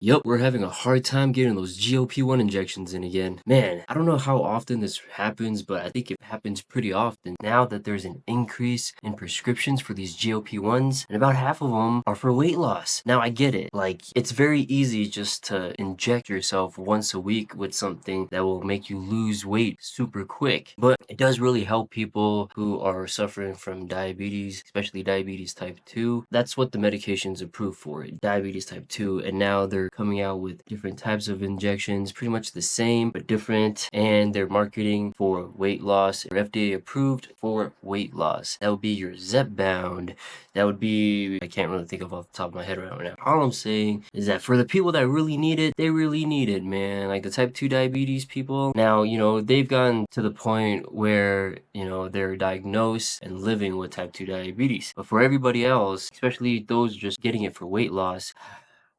Yup, we're having a hard time getting those GLP1 injections in again. Man, I don't know how often this happens, but I think it happens pretty often now that there's an increase in prescriptions for these GLP1s, and about half of them are for weight loss. Now, I get it. Like, it's very easy just to inject yourself once a week with something that will make you lose weight super quick. But it does really help people who are suffering from diabetes, especially diabetes type 2. That's what the medication's approved for, diabetes type 2. And now they're coming out with different types of injections, pretty much the same but different, and they're marketing for weight loss. They're FDA approved for weight loss. That would be your Zepbound. That would be, I can't really think of off the top of my head right now. All I'm saying is that for the people that really need it, they really need it, man. Like the type 2 diabetes people, now, they've gotten to the point where, they're diagnosed and living with type 2 diabetes. But for everybody else, especially those just getting it for weight loss,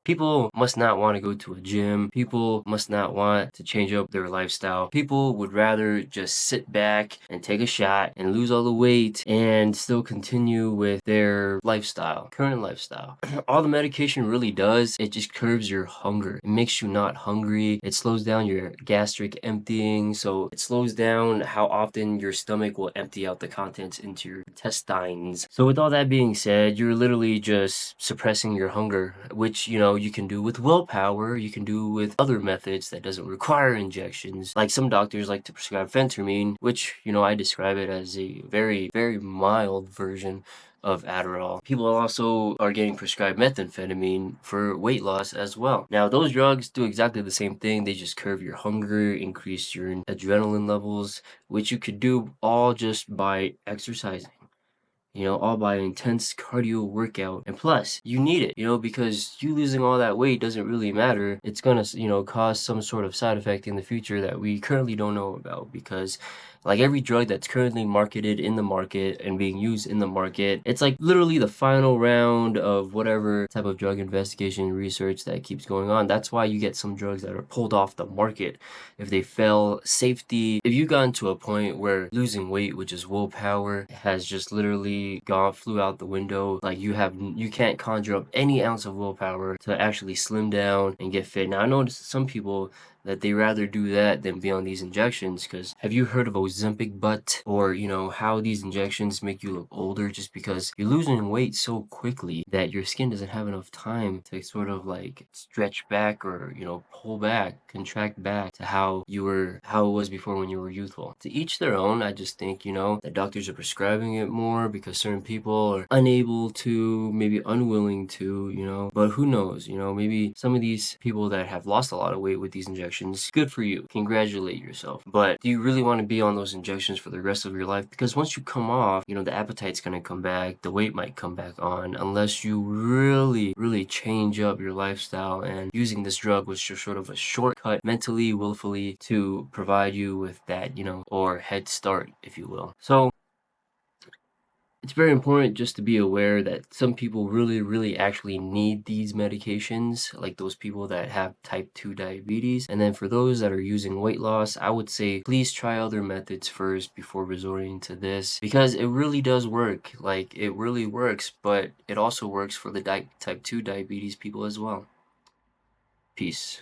people must not want to go to a gym. People must not want to change up their lifestyle. People would rather just sit back and take a shot and lose all the weight and still continue with their lifestyle, current lifestyle. All the medication really does, it just curbs your hunger. It makes you not hungry. It slows down your gastric emptying. So it slows down how often your stomach will empty out the contents into your intestines. So with all that being said, you're literally just suppressing your hunger, which, you can do with willpower. You can do with other methods that doesn't require injections. Like some doctors like to prescribe phentermine, which, I describe it as a very, very mild version of Adderall. People also are getting prescribed methamphetamine for weight loss as well. Now, those drugs do exactly the same thing. They just curb your hunger, increase your adrenaline levels, which you could do all just by exercising. All by an intense cardio workout. And plus, you need it, because you losing all that weight doesn't really matter. It's gonna, cause some sort of side effect in the future that we currently don't know about, because like every drug that's currently marketed in the market and being used in the market, it's like literally the final round of whatever type of drug investigation research that keeps going on. That's why you get some drugs that are pulled off the market if they fail safety. If you gotten to a point where losing weight, which is willpower, has just literally flew out the window, like you can't conjure up any ounce of willpower to actually slim down and get fit. Now, I know some people that they rather do that than be on these injections, because have you heard of Ozempic butt, or how these injections make you look older just because you're losing weight so quickly that your skin doesn't have enough time to sort of like stretch back, or pull back, contract back to how it was before when you were youthful. To each their own. I just think that doctors are prescribing it more because certain people are unable to, maybe unwilling to, but who knows, maybe some of these people that have lost a lot of weight with these injections, good for you, congratulate yourself. But do you really want to be on those injections for the rest of your life? Because once you come off, the appetite's going to come back, the weight might come back on, unless you really, really change up your lifestyle. And using this drug was just sort of a shortcut, mentally, willfully, to provide you with that, or head start, if you will. So it's very important just to be aware that some people really, really actually need these medications, like those people that have type 2 diabetes. And then for those that are using weight loss, I would say please try other methods first before resorting to this, because it really does work. Like, it really works, but it also works for the type 2 diabetes people as well. Peace.